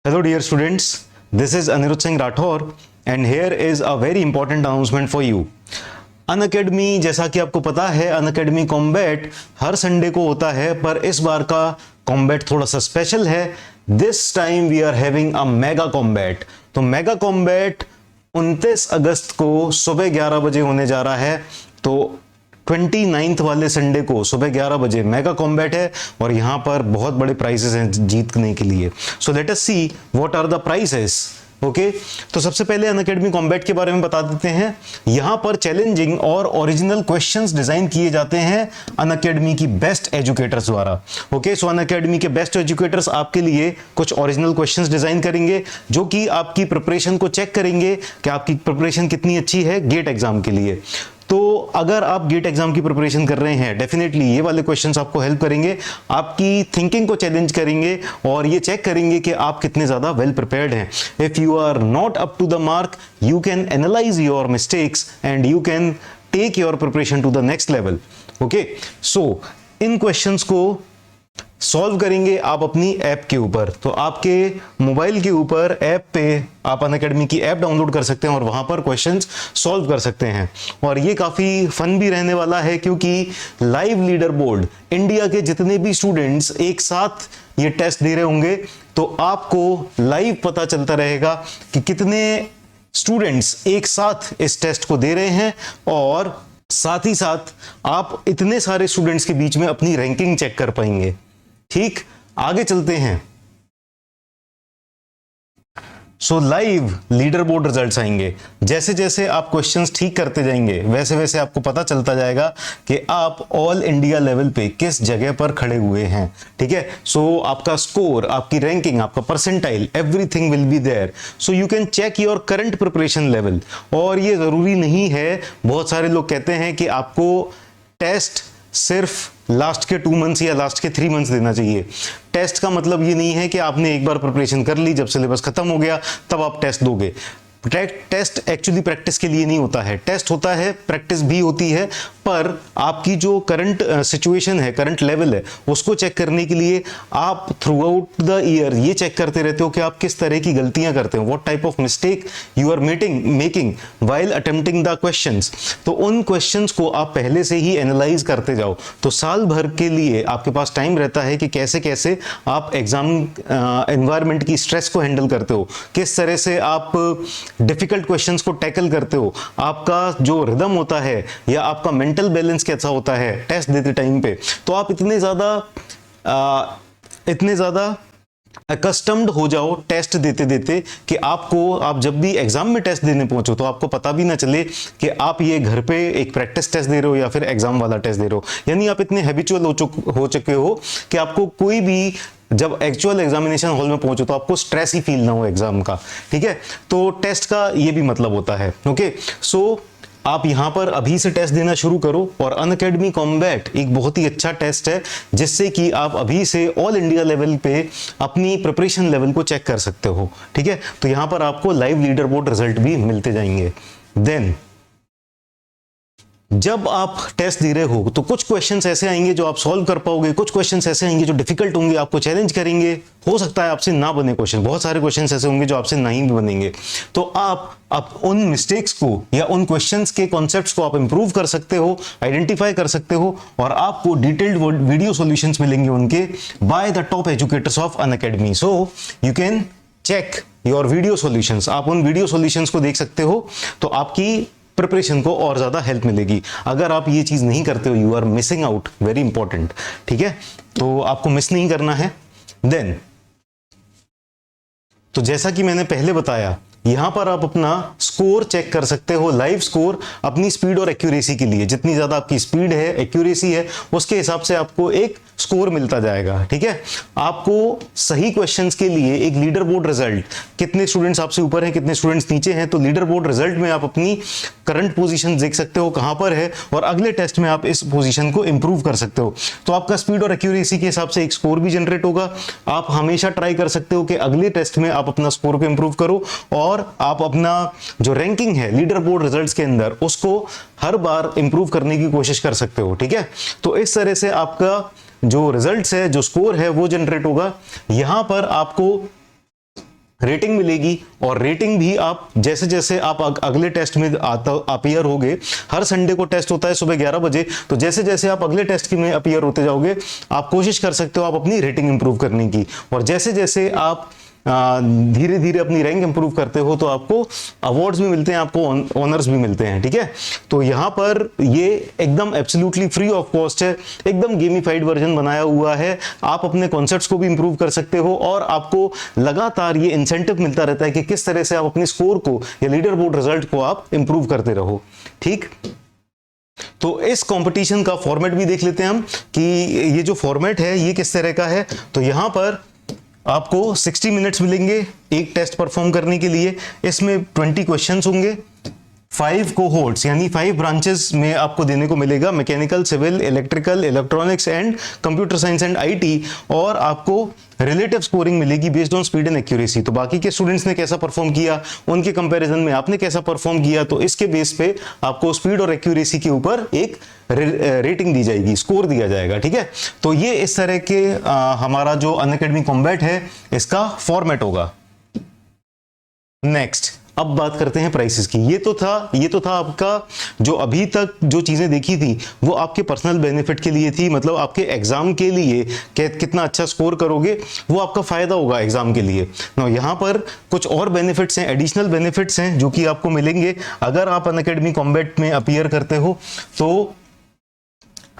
Hello dear students, this is Anirudh Singh Rathore and here is a very important announcement for you. Unacademy, जैसा कि आपको पता है, Unacademy combat हर Sunday को होता है, पर इस बार का कॉम्बैट थोड़ा सा स्पेशल है. This time we are having a mega combat. तो मेगा कॉम्बैट 29 अगस्त को सुबह 11 बजे होने जा रहा है. तो 29 वाले संडे को सुबह 11 बजे मेगा कॉम्बैट है और यहां पर बहुत बड़े प्राइजेस हैं जीतने के लिए. So let us see what are the prizes. Okay, तो सबसे पहले अनअकैडमी कॉम्बैट के बारे में बता देते हैं. यहां पर चैलेंजिंग और ओरिजिनल क्वेश्चंस डिजाइन किए जाते हैं अनअकैडमी की बेस्ट एजुकेटर्स द्वारा. ओके, सो अनअकैडमी के बेस्ट एजुकेटर्स आपके लिए कुछ ओरिजिनल क्वेश्चंस डिजाइन करेंगे जो कि आपकी प्रिपरेशन को चेक करेंगे कि आपकी प्रिपरेशन कितनी अच्छी है गेट एग्जाम के लिए. तो अगर आप गेट एग्जाम की प्रिपरेशन कर रहे हैं, डेफिनेटली ये वाले क्वेश्चंस आपको हेल्प करेंगे, आपकी थिंकिंग को चैलेंज करेंगे और ये चेक करेंगे कि आप कितने ज्यादा वेल प्रिपेयर्ड हैं. If you are not up to the mark, you can analyze your mistakes and you can take your preparation to the next level. Okay, so इन क्वेश्चंस को सॉल्व करेंगे आप अपनी ऐप के ऊपर. तो आपके मोबाइल के ऊपर ऐप पे आप अनअकैडमी की ऐप डाउनलोड कर सकते हैं और वहां पर क्वेश्चंस सॉल्व कर सकते हैं. और ये काफी फन भी रहने वाला है क्योंकि लाइव लीडर बोर्ड, इंडिया के जितने भी स्टूडेंट्स एक साथ ये टेस्ट दे रहे होंगे तो आपको लाइव पता चलता रहेगा कि कितने स्टूडेंट्स एक साथ इस टेस्ट को दे रहे हैं और साथ ही साथ आप इतने सारे स्टूडेंट्स के बीच में अपनी रैंकिंग चेक कर पाएंगे. ठीक, आगे चलते हैं. सो लाइव लीडर बोर्ड रिजल्ट्स आएंगे. जैसे जैसे आप क्वेश्चंस ठीक करते जाएंगे वैसे वैसे आपको पता चलता जाएगा कि आप ऑल इंडिया लेवल पे किस जगह पर खड़े हुए हैं. ठीक है, सो आपका स्कोर, आपकी रैंकिंग, आपका percentile, everything will be there. So you can check your current preparation level. और ये जरूरी नहीं है, बहुत सारे लोग कहते हैं कि आपको टेस्ट सिर्फ लास्ट के 2 मंथ्स या लास्ट के 3 मंथ्स देना चाहिए. टेस्ट का मतलब ये नहीं है कि आपने एक बार प्रिपरेशन कर ली, जब सिलेबस खत्म हो गया तब आप टेस्ट दोगे. टेस्ट एक्चुअली प्रैक्टिस के लिए नहीं होता है. टेस्ट होता है, प्रैक्टिस भी होती है, पर आपकी जो करंट सिचुएशन है, करंट लेवल है, उसको चेक करने के लिए आप थ्रू आउट द ईयर ये चेक करते रहते हो कि आप किस तरह की गलतियां करते हो, what type of mistake you are making while attempting the questions. तो उन क्वेश्चंस को आप पहले से ही एनालाइज करते जाओ. तो साल भर के लिए आपके पास टाइम रहता है कि कैसे कैसे आप एग्जाम एनवायरनमेंट की स्ट्रेस को हैंडल करते हो, किस तरह से आप डिफिकल्ट क्वेश्चंस को टैकल करते हो, आपका जो रिदम होता है या आपका मेंटल बैलेंस कैसा होता है टेस्ट देते टाइम पे. तो आप इतने ज्यादा अकस्टम्ड हो जाओ टेस्ट देते देते कि आप जब भी एग्जाम में टेस्ट देने पहुंचो तो आपको पता भी ना चले कि आप ये घर पे एक प्रैक्टिस टेस्ट दे रहे हो या फिर एग्जाम वाला टेस्ट दे रहे हो. यानी आप इतने हैबिचुअल हो चुके हो कि आपको कोई भी जब एक्चुअल एग्जामिनेशन हॉल में पहुंचो तो आपको स्ट्रेस ही फील ना हो एग्जाम का. ठीक है, तो टेस्ट का ये भी मतलब होता है. ओके, सो आप यहां पर अभी से टेस्ट देना शुरू करो और अनअकैडमी कॉम्बैट एक बहुत ही अच्छा टेस्ट है जिससे कि आप अभी से ऑल इंडिया लेवल पे अपनी प्रिपरेशन लेवल को चेक कर सकते हो. ठीक है, तो यहां पर आपको लाइव लीडर बोर्ड रिजल्ट भी मिलते जाएंगे. देन जब आप टेस्ट दे रहे हो तो कुछ क्वेश्चंस ऐसे आएंगे जो आप सॉल्व कर पाओगे, कुछ क्वेश्चंस ऐसे आएंगे जो डिफिकल्ट होंगे, आपको चैलेंज करेंगे. हो सकता है आपसे ना बने क्वेश्चन, बहुत सारे क्वेश्चंस ऐसे होंगे जो आपसे नहीं भी बनेंगे. तो आप उन मिस्टेक्स को या उन क्वेश्चंस के कॉन्सेप्ट्स को आप इंप्रूव कर सकते हो, आइडेंटिफाई कर सकते हो और आपको डिटेल्ड वीडियो सॉल्यूशंस मिलेंगे उनके by the top educators of Unacademy. So you can check your video solutions. आप उन वीडियो सॉल्यूशंस को देख सकते हो तो आपकी प्रिपरेशन को और ज्यादा हेल्प मिलेगी. अगर आप ये चीज नहीं करते हो, you are missing out, very important. ठीक है, तो आपको मिस नहीं करना है. देन तो जैसा कि मैंने पहले बताया, यहां पर आप अपना स्कोर चेक कर सकते हो, लाइव स्कोर, अपनी स्पीड और एक्यूरेसी के लिए. जितनी ज्यादा आपकी स्पीड है, एक्यूरेसी है, उसके हिसाब से आपको एक स्कोर मिलता जाएगा. ठीक है, आपको सही क्वेश्चंस के लिए एक लीडर बोर्ड रिजल्ट, कितने स्टूडेंट्स आपसे ऊपर हैं, कितने स्टूडेंट्स नीचे हैं, तो लीडर बोर्ड रिजल्ट में आप अपनी करंट पोजीशन देख सकते हो कहां पर है और अगले टेस्ट में आप इस पोजीशन को इंप्रूव कर सकते हो. तो आपका स्पीड और एक्यूरेसी के हिसाब से एक स्कोर भी जनरेट होगा. आप हमेशा ट्राई कर सकते हो कि अगले टेस्ट में आप अपना स्कोर को इंप्रूव करो और आप अपना जो रैंकिंग है लीडर बोर्ड रिजल्ट्स के अंदर उसको हर बार इंप्रूव करने की कोशिश कर सकते हो. ठीक है, तो इस तरह से आपका जो रिजल्ट्स है, जो स्कोर है वो जनरेट होगा. यहां पर आपको रेटिंग मिलेगी, और रेटिंग भी आप जैसे जैसे आप अगले टेस्ट में अपीयर होगे, हर संडे को टेस्ट होता है सुबह 11 बजे, तो जैसे जैसे आप अगले टेस्ट में अपीयर होते जाओगे आप कोशिश कर सकते हो आप अपनी रेटिंग इंप्रूव करने की, और जैसे जैसे आप धीरे धीरे अपनी रैंक इंप्रूव करते हो तो आपको अवार्ड्स भी मिलते हैं, आपको ऑनर्स भी मिलते हैं, ठीक है। तो यहाँ पर ये एकदम एब्सोल्युटली फ्री ऑफ कॉस्ट है, एकदम गेमिफाइड वर्जन बनाया हुआ है। आप अपने कॉन्सेप्ट्स को भी इंप्रूव कर सकते हो और आपको लगातार ये इंसेंटिव मिलता रहता है कि किस तरह से आप अपने स्कोर को या लीडर बोर्ड रिजल्ट को आप इंप्रूव करते रहो, ठीक। तो इस कंपटीशन का फॉर्मेट भी देख लेते हैं हम कि ये जो फॉर्मेट है ये किस तरह का है। तो यहां पर आपको 60 मिनट्स मिलेंगे एक टेस्ट परफॉर्म करने के लिए। इसमें 20 क्वेश्चंस होंगे, 5 कोहोर्ट्स यानी 5 ब्रांचेस में आपको देने को मिलेगा, mechanical, civil, electrical, electronics and computer science and IT, और आपको रिलेटिव स्कोरिंग मिलेगी based on speed and accuracy. तो बाकी के स्टूडेंट्स ने कैसा परफॉर्म किया, उनके कंपैरिजन में आपने कैसा परफॉर्म किया, तो इसके बेस पे आपको स्पीड और एक्यूरेसी के ऊपर एक रेटिंग दी जाएगी, स्कोर दिया जाएगा, ठीक है। तो ये इस तरह के हमारा जो अनअकैडमी कॉम्बैट है इसका फॉर्मेट होगा। नेक्स्ट अब बात करते हैं प्राइसेस की। ये तो था आपका जो अभी तक जो चीजें देखी थी वो आपके पर्सनल बेनिफिट के लिए थी, मतलब आपके एग्जाम के लिए कितना अच्छा स्कोर करोगे वो आपका फायदा होगा एग्जाम के लिए। ना यहाँ पर कुछ और बेनिफिट्स हैं, एडिशनल बेनिफिट्स हैं जो कि आपको मिलेंगे अगर आप अनअकैडमी कॉम्बैट में अपीयर करते हो। तो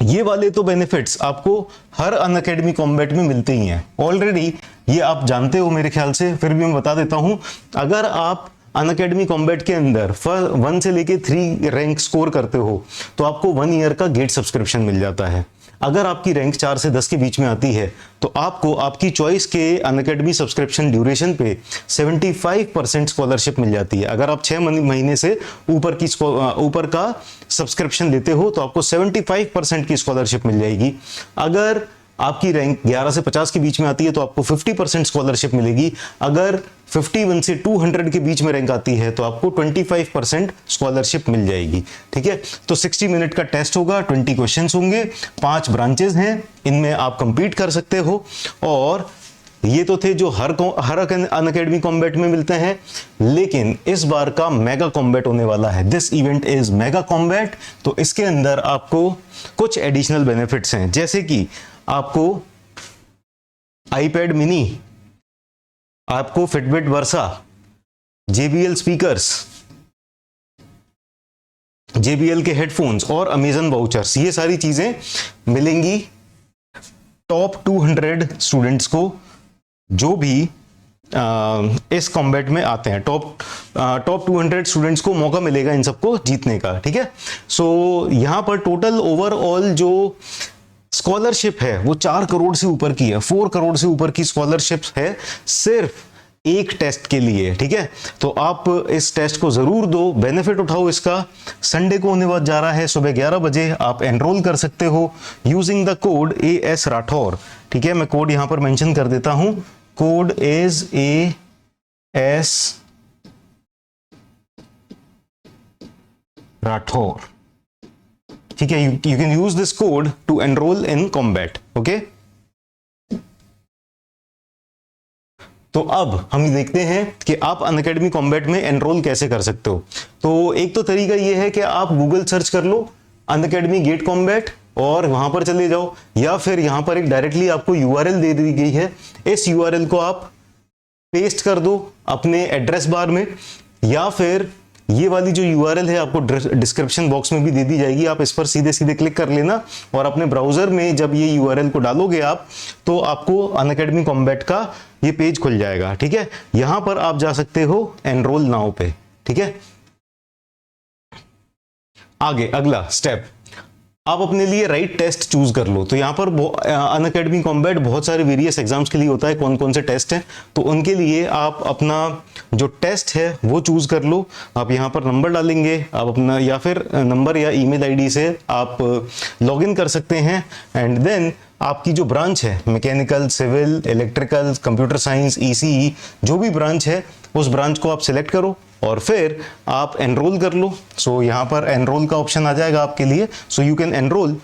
ये वाले तो बेनिफिट्स आपको हर अनअकैडमी कॉम्बैट में मिलते ही हैं, ऑलरेडी ये आप जानते हो मेरे ख्याल से, फिर भी मैं बता देता हूं। अगर आप अनअकैडमी कॉम्बैट के अंदर 1 से लेके 3 रैंक स्कोर करते हो तो आपको 1 ईयर का गेट सब्सक्रिप्शन मिल जाता है। अगर आपकी रैंक 4 से 10 के बीच में आती है तो आपको आपकी चॉइस के अनअकैडमी सब्सक्रिप्शन ड्यूरेशन पे 75% स्कॉलरशिप मिल जाती है। अगर आप 6 महीने से ऊपर का सब्सक्रिप्शन लेते हो तो आपको 75% की स्कॉलरशिप मिल जाएगी। अगर आपकी रैंक 11 से 50 के बीच में आती है तो आपको 50% स्कॉलरशिप मिलेगी। अगर 51 से 200 के बीच में रैंक आती है तो आपको 25% स्कॉलरशिप मिल जाएगी, ठीक है। तो 60 मिनट का टेस्ट होगा, 20 क्वेश्चंस होंगे, 5 ब्रांचेस हैं, इनमें आप कंपीट कर सकते हो। और ये तो थे जो हर अनअकैडमी कॉम्बैट में मिलते हैं, लेकिन इस बार का मेगा कॉम्बैट होने वाला है। This event is mega combat. तो इसके अंदर आपको कुछ एडिशनल बेनिफिट्स हैं, जैसे कि आपको आईपैड मिनी, आपको Fitbit Versa, JBL speakers, JBL के हेडफोन्स और अमेजन वाउचर्स, ये सारी चीजें मिलेंगी टॉप 200 स्टूडेंट्स को जो भी इस कॉम्बैट में आते हैं। टॉप 200 स्टूडेंट्स को मौका मिलेगा इन सबको जीतने का, ठीक है। सो यहां पर टोटल ओवरऑल जो स्कॉलरशिप है वो 4 करोड़ से ऊपर की है, 4 करोड़ से ऊपर की स्कॉलरशिप है सिर्फ एक टेस्ट के लिए, ठीक है। तो आप इस टेस्ट को जरूर दो, बेनिफिट उठाओ इसका। संडे को होने जा रहा है सुबह 11 बजे, आप एनरोल कर सकते हो using the code AS Rathore, ठीक है। मैं कोड यहां पर मेंशन कर देता हूं, कोड इज AS राठौर, ठीक है। You can use this code to enroll in combat, okay. तो अब हम देखते हैं कि आप अनअकैडमी कॉम्बैट में एनरोल कैसे कर सकते हो। तो एक तो तरीका यह है कि आप गूगल सर्च कर लो अनअकैडमी गेट कॉम्बैट और वहां पर चले जाओ, या फिर यहां पर एक डायरेक्टली आपको URL दे दी गई है, इस URL को आप पेस्ट कर दो अपने एड्रेस बार में, या फिर ये वाली जो URL है आपको डिस्क्रिप्शन बॉक्स में भी दे दी जाएगी, आप इस पर सीधे सीधे क्लिक कर लेना और अपने ब्राउजर में जब ये URL को डालोगे आप तो आपको अनअकैडमी कॉम्बैट का ये पेज खुल जाएगा, ठीक है। यहां पर आप जा सकते हो एनरोल नाउ पे, ठीक है। आगे अगला स्टेप, आप अपने लिए राइट टेस्ट चूज कर लो। तो यहाँ पर अनअकैडमी कॉम्बैट बहुत सारे वेरियस एग्जाम्स के लिए होता है, कौन कौन से टेस्ट हैं, तो उनके लिए आप अपना जो टेस्ट है वो चूज कर लो। आप यहाँ पर नंबर डालेंगे, आप अपना या फिर नंबर या ईमेल आईडी से आप लॉगिन कर सकते हैं, एंड देन आपकी जो ब्रांच है mechanical, civil, electrical, computer science, ECE जो भी ब्रांच है उस ब्रांच को आप सिलेक्ट करो और फिर आप एनरोल कर लो। सो यहाँ पर एनरोल का ऑप्शन आ जाएगा आपके लिए, सो यू कैन एनरोल,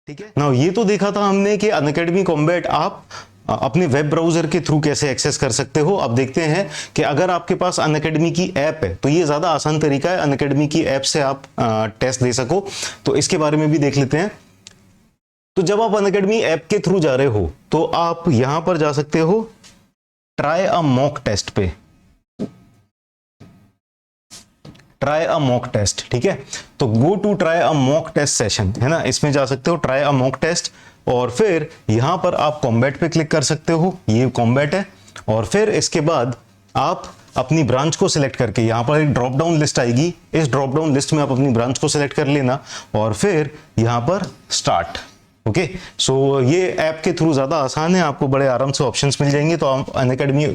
ठीक है ना। ये तो देखा था हमने कि अनअकैडमी कॉम्बैट आप अपने वेब ब्राउजर के थ्रू कैसे एक्सेस कर सकते हो। अब देखते हैं कि अगर आपके पास अनअकैडमी की ऐप है तो ये ज़्यादा आसान तरीका है, अनअकैडमी की ऐप से आप टेस्ट दे सको, तो इसके बारे में भी देख लेते हैं। तो जब आप अनअकैडमी ऐप के थ्रू जा रहे हो तो आप यहां पर जा सकते हो ट्राई अ मॉक टेस्ट पे, ट्राई अ मॉक टेस्ट, ठीक है। तो go to try a mock test session, है ना, इसमें जा सकते हो ट्राई अ मॉक टेस्ट, और फिर यहां पर आप कॉम्बैट पे क्लिक कर सकते हो, ये कॉम्बैट है। और फिर इसके बाद आप अपनी ब्रांच को सिलेक्ट करके यहां पर एक ड्रॉप डाउन लिस्ट आएगी, इस ड्रॉप डाउन लिस्ट में आप अपनी ब्रांच को सिलेक्ट कर लेना और फिर यहां पर स्टार्ट। ओके, सो ये ऐप के थ्रू ज़्यादा आसान है, आपको बड़े आराम से ऑप्शंस मिल जाएंगे। तो आप अनअकैडमी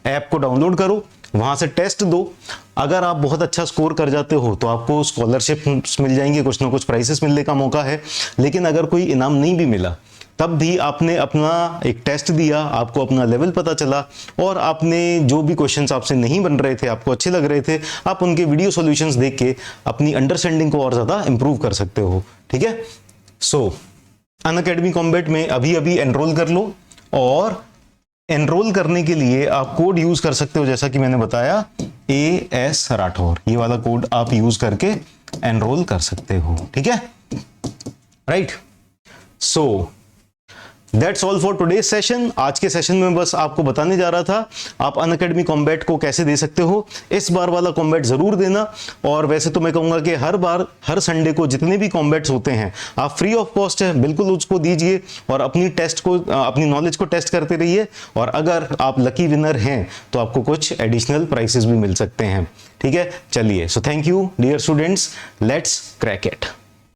ऐप को डाउनलोड करो, वहां से टेस्ट दो। अगर आप बहुत अच्छा स्कोर कर जाते हो तो आपको स्कॉलरशिप मिल जाएंगे, कुछ ना कुछ प्राइसेस मिलने का मौका है। लेकिन अगर कोई इनाम नहीं भी मिला तब भी आपने अपना एक टेस्ट दिया, आपको अपना लेवल पता चला और आपने जो भी क्वेश्चंस आपसे नहीं बन रहे थे, आपको अच्छे लग रहे थे, आप उनके वीडियो सॉल्यूशंस देख के अपनी अंडरस्टैंडिंग को और ज़्यादा इंप्रूव कर सकते हो, ठीक है। सो अनअकैडमी कॉम्बैट में अभी अभी एनरोल कर लो, और एनरोल करने के लिए आप कोड यूज कर सकते हो, जैसा कि मैंने बताया AS राठौर, ये वाला कोड आप यूज करके एनरोल कर सकते हो, ठीक है, right. So that's all for today session. आज के सेशन में बस आपको बताने जा रहा था आप अनअकैडमी कॉम्बैट को कैसे दे सकते हो। इस बार वाला कॉम्बैट जरूर देना, और वैसे तो मैं कहूंगा कि हर बार हर संडे को जितने भी कॉम्बैट्स होते हैं आप फ्री ऑफ कॉस्ट है, बिल्कुल उसको दीजिए और अपनी टेस्ट को, अपनी नॉलेज को टेस्ट करते रहिए। और अगर आप लकी विनर हैं तो आपको कुछ एडिशनल प्राइसेस भी मिल सकते हैं, ठीक है। चलिए, so thank you dear students, let's crack it.